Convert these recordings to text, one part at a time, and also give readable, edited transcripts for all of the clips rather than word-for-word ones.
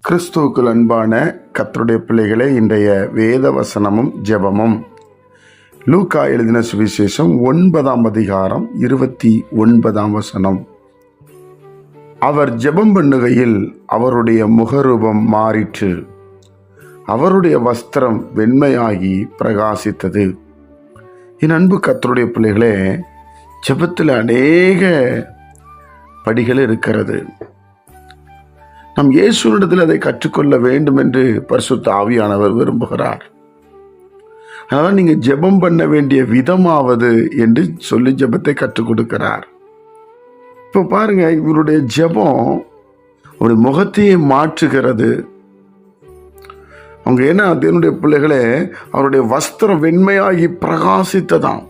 கிறிஸ்துவுக்குள் அன்பான கர்த்தருடைய பிள்ளைகளே, இன்றைய வேத வசனமும் ஜெபமும் லூக்கா எழுதின சுவிசேஷம் 9ஆம் அதிகாரம் 29ஆம் வசனம். அவர் ஜெபம் பண்ணுகையில் அவருடைய முகரூபம் மாறிற்று, அவருடைய வஸ்திரம் வெண்மையாகி பிரகாசித்தது. என் அன்பு கர்த்தருடைய பிள்ளைகளே, ஜெபத்தில் அநேக படிகள் இருக்கிறது. நம் இயேசுவிடத்தில் அதை கற்றுக்கொள்ள வேண்டும் என்று பரிசுத்த ஆவியானவர் விரும்புகிறார். அதனால நீங்க ஜெபம் பண்ண வேண்டிய விதமாவது என்று சொல்லி ஜெபத்தை கற்றுக் கொடுக்கிறார். இப்போ பாருங்க, இவருடைய ஜெபம் அவருடைய முகத்தையே மாற்றுகிறது. அவங்க என்ன, தேவனுடைய பிள்ளைகளே, அவருடைய வஸ்திரம் வெண்மையாகி பிரகாசித்ததாம்.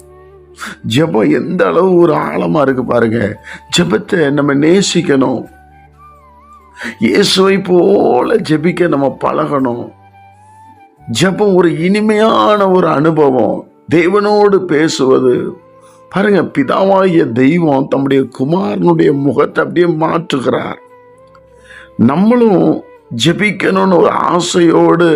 ஜெபம் எந்த அளவு ஒரு ஆழமா இருக்கு பாருங்க. ஜெபத்தை நம்ம நேசிக்கணும். இயேசுவை போல ஜெபிக்க நம்ம பழகணும். ஜெபம் ஒரு இனிமையான ஒரு அனுபவம். தேவனோடு பேசுவது பாருங்க, பிதாவாகிய தெய்வம் தம்முடைய குமாரனுடைய முகத்தை அப்படியே மாற்றுகிறார். நம்மளும் ஜெபிக்கணும்னு ஒரு ஆசையோடு,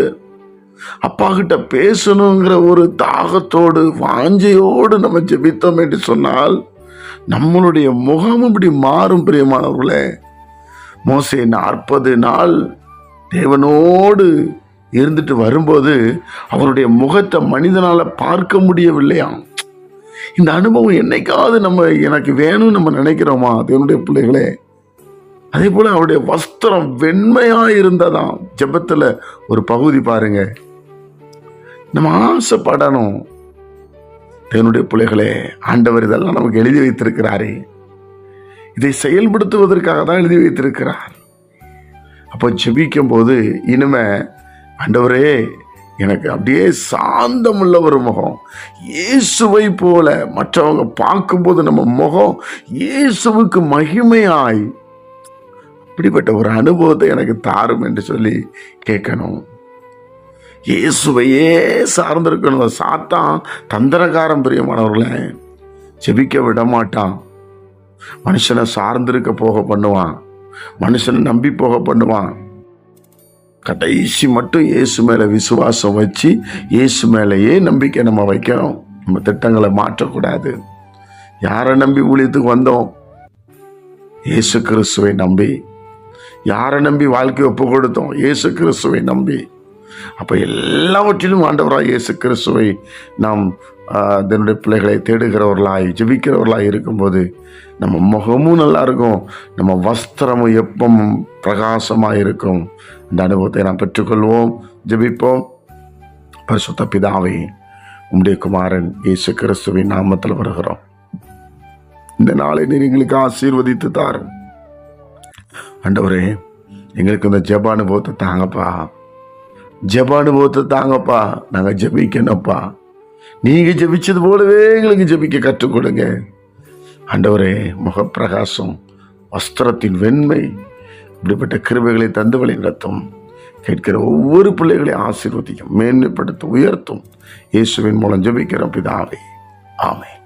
அப்பா கிட்ட பேசணுங்கிற ஒரு தாகத்தோடு வாஞ்சையோடு நம்ம ஜெபித்தோம் என்று சொன்னால் நம்மளுடைய முகம் இப்படி மாறும். பிரியமானவர்களே, மோசே 40 நாள் தேவனோடு இருந்துட்டு வரும்போது அவருடைய முகத்தை மனிதனால பார்க்க முடியவில்லையாம். இந்த அனுபவம் என்னைக்காவது எனக்கு வேணும்னு நம்ம நினைக்கிறோமா தேவனுடைய பிள்ளைகளே? அதே போல அவருடைய வஸ்திரம் வெண்மையா இருந்ததாம். ஜெபத்துல ஒரு பகுதி பாருங்க, நம்ம ஆசைப்படணும். தேவனுடைய பிள்ளைகளே, ஆண்டவர் இதெல்லாம் நமக்கு எழுதி வைத்திருக்கிறாரே, இதை செயல்படுத்துவதற்காக தான் எழுதி வைத்திருக்கிறார். அப்போ ஜெபிக்கும் போது இனிமே, ஆண்டவரே எனக்கு அப்படியே சாந்தமுள்ள ஒரு முகம், இயேசுவை போல மற்றவங்க பார்க்கும்போது நம்ம முகம் இயேசுவுக்கு மகிமையாய், அப்படிப்பட்ட ஒரு அனுபவத்தை எனக்கு தாரும் என்று சொல்லி கேட்கணும். இயேசுவையே சார்ந்திருக்கணும். சாத்தான் தந்திரகாரம், பிரியமானவர்களே, ஜெபிக்க விட மாட்டான். மனுஷனை சார்ந்திருக்க போக பண்ணுவான், மனுஷனை நம்பி போக பண்ணுவான். கடைசி மட்டும் இயேசு மேல விசுவாசம் வச்சு இயேசு மேலேயே நம்பிக்கை நம்ம வைக்கணும். நம்ம திட்டங்களை மாற்றக்கூடாது. யாரை நம்பி ஊழியத்துக்கு வந்தோம்? இயேசு கிறிஸ்துவை நம்பி. யாரை நம்பி வாழ்க்கை ஒப்பு கொடுத்தோம்? இயேசு கிறிஸ்துவை நம்பி. அப்ப எல்லாவற்றிலும் ஆண்டவராய் இயேசு கிறிஸ்துவை நாம் அதனுடைய பிள்ளைகளை தேடுகிறவர்களாய் ஜெபிக்கிறவர்களாய் இருக்கும்போது நம்ம முகமும் நல்லா இருக்கும், நம்ம வஸ்திரமும் எப்பவும் பிரகாசமாக இருக்கும். அந்த அனுபவத்தை நாம் பெற்றுக்கொள்வோம். ஜெபிப்போம். பரிசுத்த பிதாவே, உம்முடைய குமாரன் இயேசு கிறிஸ்துவின் நாமத்தில் வருகிறோம். இந்த நாளை நீர் எங்களுக்கு ஆசீர்வதித்து தாரும். ஆண்டவரே, எங்களுக்கு இந்த ஜெப அனுபவத்தை தாங்கப்பா. ஜெப அனுபவத்தை தாங்கப்பா. நாங்கள் ஜெபிக்கணும்ப்பா. நீங்க ஜெபிச்சது போலவே எங்களுக்கு ஜெபிக்க கற்றுக் கொடுங்க. ஆண்டவரே, முகப்பிரகாசம், வஸ்திரத்தின் வெண்மை, இப்படிப்பட்ட கிருபைகளை தந்து வழி நடத்தும். கேட்கிற ஒவ்வொரு பிள்ளைகளையும் ஆசீர்வதிக்கும், மேன்மைப்படுத்தும், உயர்த்தும். இயேசுவின் மூலம் ஜெபிக்கிறோம் பிதாவே. ஆமென்.